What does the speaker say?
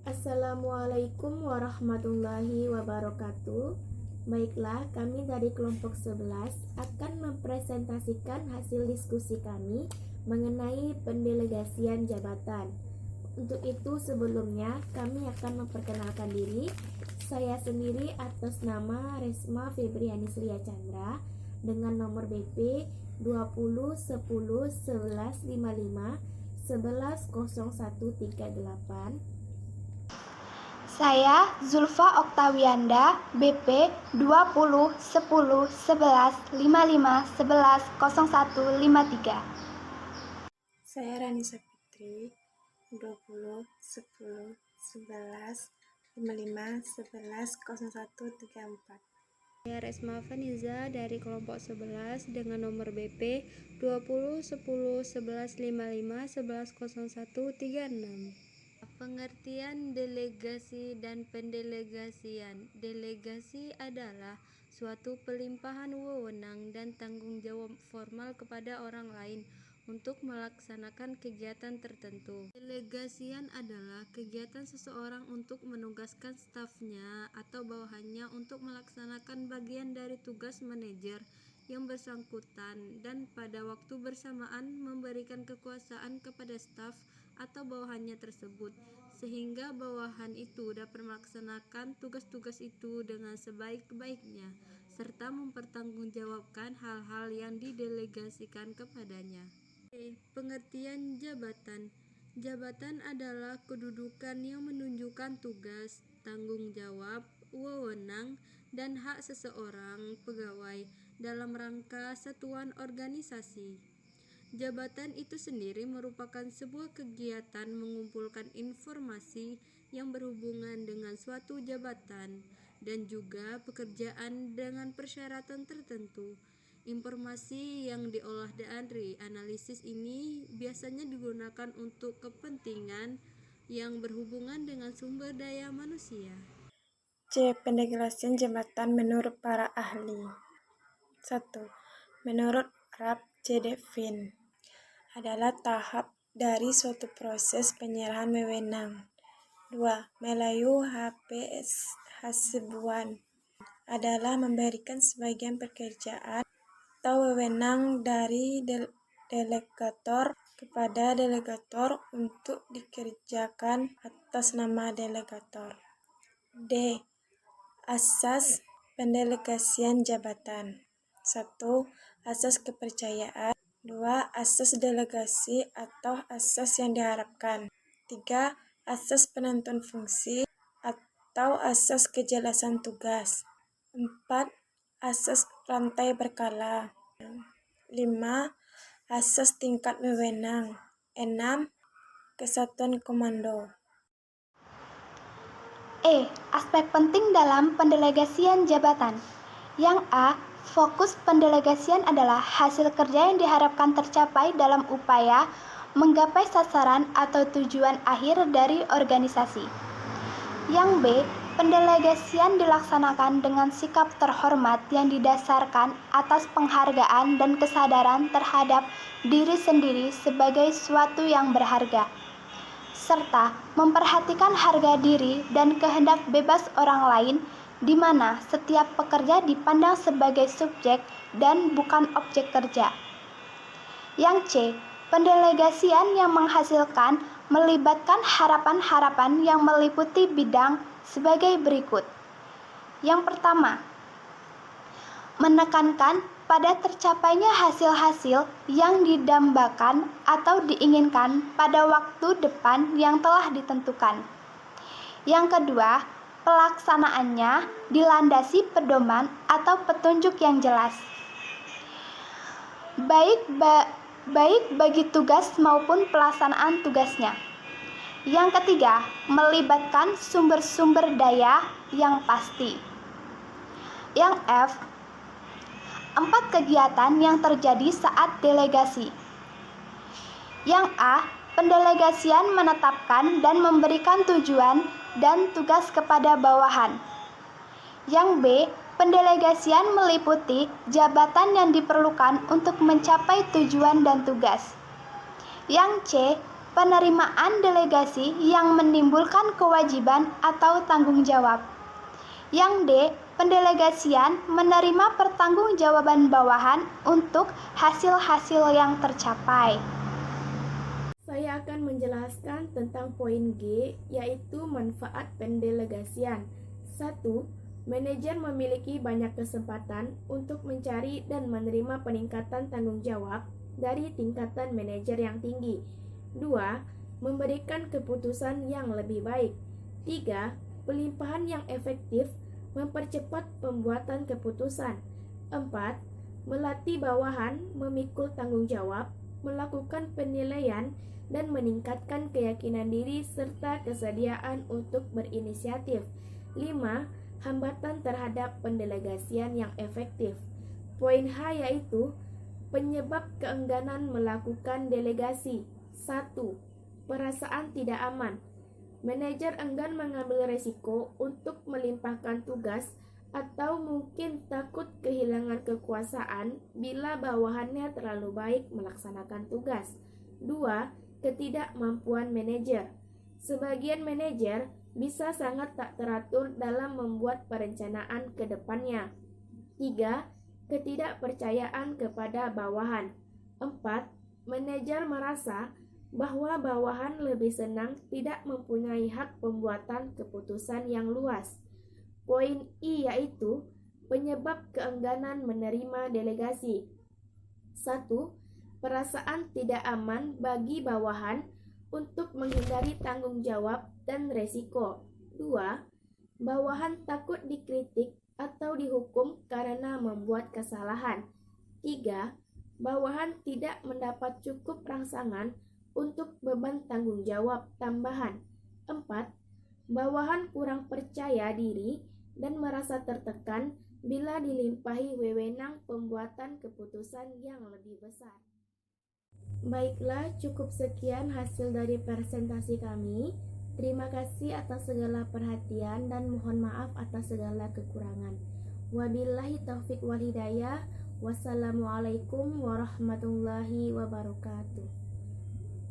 Assalamualaikum warahmatullahi wabarakatuh. Baiklah, kami dari kelompok 11 akan mempresentasikan hasil diskusi kami mengenai pendelegasian jabatan. Untuk itu sebelumnya kami akan memperkenalkan diri. Saya sendiri atas nama Resma Febriani Sria Chandra dengan nomor BP 20 10 11 55 11 0138. Saya Zulfa Oktawianda, BP 20 10 11 55 11 0153. Saya Ranisa Fitri, 20 10 11 55 11 0134. Saya Resma Faniza dari kelompok 11 dengan nomor BP 20 10 11 55 11 0136. Pengertian delegasi dan pendelegasian. Delegasi adalah suatu pelimpahan wewenang dan tanggung jawab formal kepada orang lain untuk melaksanakan kegiatan tertentu. Delegasian adalah kegiatan seseorang untuk menugaskan stafnya atau bawahannya untuk melaksanakan bagian dari tugas manajer yang bersangkutan dan pada waktu bersamaan memberikan kekuasaan kepada staf atau bawahannya tersebut sehingga bawahan itu dapat melaksanakan tugas-tugas itu dengan sebaik-baiknya serta mempertanggungjawabkan hal-hal yang didelegasikan kepadanya. Pengertian jabatan. Jabatan adalah kedudukan yang menunjukkan tugas, tanggung jawab, wewenang, dan hak seseorang pegawai dalam rangka satuan organisasi. Jabatan itu sendiri merupakan sebuah kegiatan mengumpulkan informasi yang berhubungan dengan suatu jabatan dan juga pekerjaan dengan persyaratan tertentu. Informasi yang diolah dari analisis ini biasanya digunakan untuk kepentingan yang berhubungan dengan sumber daya manusia. C. Pendelegasian jabatan menurut para ahli. 1. Menurut Arab C. Devin adalah tahap dari suatu proses penyerahan wewenang. 2. Melayu HPS Hasibuan adalah memberikan sebagian pekerjaan atau wewenang dari delegator kepada delegator untuk dikerjakan atas nama delegator. D. Asas pendelegasian jabatan. 1. Asas kepercayaan. 2. Asas delegasi atau asas yang diharapkan. 3. Asas penentuan fungsi atau asas kejelasan tugas. 4. Asas rantai berkala. 5. Asas tingkat wewenang. 6. Kesatuan komando. Aspek penting dalam pendelegasian jabatan. Yang A. Fokus pendelegasian adalah hasil kerja yang diharapkan tercapai dalam upaya menggapai sasaran atau tujuan akhir dari organisasi. Yang B. Pendelegasian dilaksanakan dengan sikap terhormat yang didasarkan atas penghargaan dan kesadaran terhadap diri sendiri sebagai suatu yang berharga, serta memperhatikan harga diri dan kehendak bebas orang lain, di mana setiap pekerja dipandang sebagai subjek dan bukan objek kerja. Yang C. Pendelegasian yang menghasilkan melibatkan harapan-harapan yang meliputi bidang sebagai berikut. Yang pertama, menekankan pada tercapainya hasil-hasil yang didambakan atau diinginkan pada waktu depan yang telah ditentukan. Yang kedua, pelaksanaannya dilandasi pedoman atau petunjuk yang jelas, baik bagi tugas maupun pelaksanaan tugasnya. Yang ketiga, melibatkan sumber-sumber daya yang pasti. Yang F, 4 kegiatan yang terjadi saat delegasi. Yang A, pendelegasian menetapkan dan memberikan tujuan dan tugas kepada bawahan. Yang B, pendelegasian meliputi jabatan yang diperlukan untuk mencapai tujuan dan tugas. Yang C, penerimaan delegasi yang menimbulkan kewajiban atau tanggung jawab. Yang D. Pendelegasian menerima pertanggungjawaban bawahan untuk hasil-hasil yang tercapai. Saya akan menjelaskan tentang poin G, yaitu manfaat pendelegasian. 1. Manajer memiliki banyak kesempatan untuk mencari dan menerima peningkatan tanggung jawab dari tingkatan manajer yang tinggi. 2. Memberikan keputusan yang lebih baik. 3. Pelimpahan yang efektif mempercepat pembuatan keputusan. 4. Melatih bawahan memikul tanggung jawab, melakukan penilaian, dan meningkatkan keyakinan diri serta kesediaan untuk berinisiatif. 5. Hambatan terhadap pendelegasian yang efektif. Poin H yaitu penyebab keengganan melakukan delegasi. 1. Perasaan tidak aman. Manajer enggan mengambil resiko untuk melimpahkan tugas atau mungkin takut kehilangan kekuasaan bila bawahannya terlalu baik melaksanakan tugas. 2. Ketidakmampuan manajer. Sebagian manajer bisa sangat tak teratur dalam membuat perencanaan ke depannya. 3. Ketidakpercayaan kepada bawahan. 4. Manajer merasa bahwa bawahan lebih senang tidak mempunyai hak pembuatan keputusan yang luas. Poin I yaitu penyebab keengganan menerima delegasi. 1. Perasaan tidak aman bagi bawahan untuk menghindari tanggung jawab dan resiko. 2. Bawahan takut dikritik atau dihukum karena membuat kesalahan. 3. Bawahan tidak mendapat cukup rangsangan untuk beban tanggung jawab tambahan. 4. Bawahan kurang percaya diri dan merasa tertekan bila dilimpahi wewenang pembuatan keputusan yang lebih besar. Baiklah, cukup sekian hasil dari presentasi kami. Terima kasih atas segala perhatian dan mohon maaf atas segala kekurangan. Wabillahi taufik wal hidayah. Wassalamualaikum warahmatullahi wabarakatuh.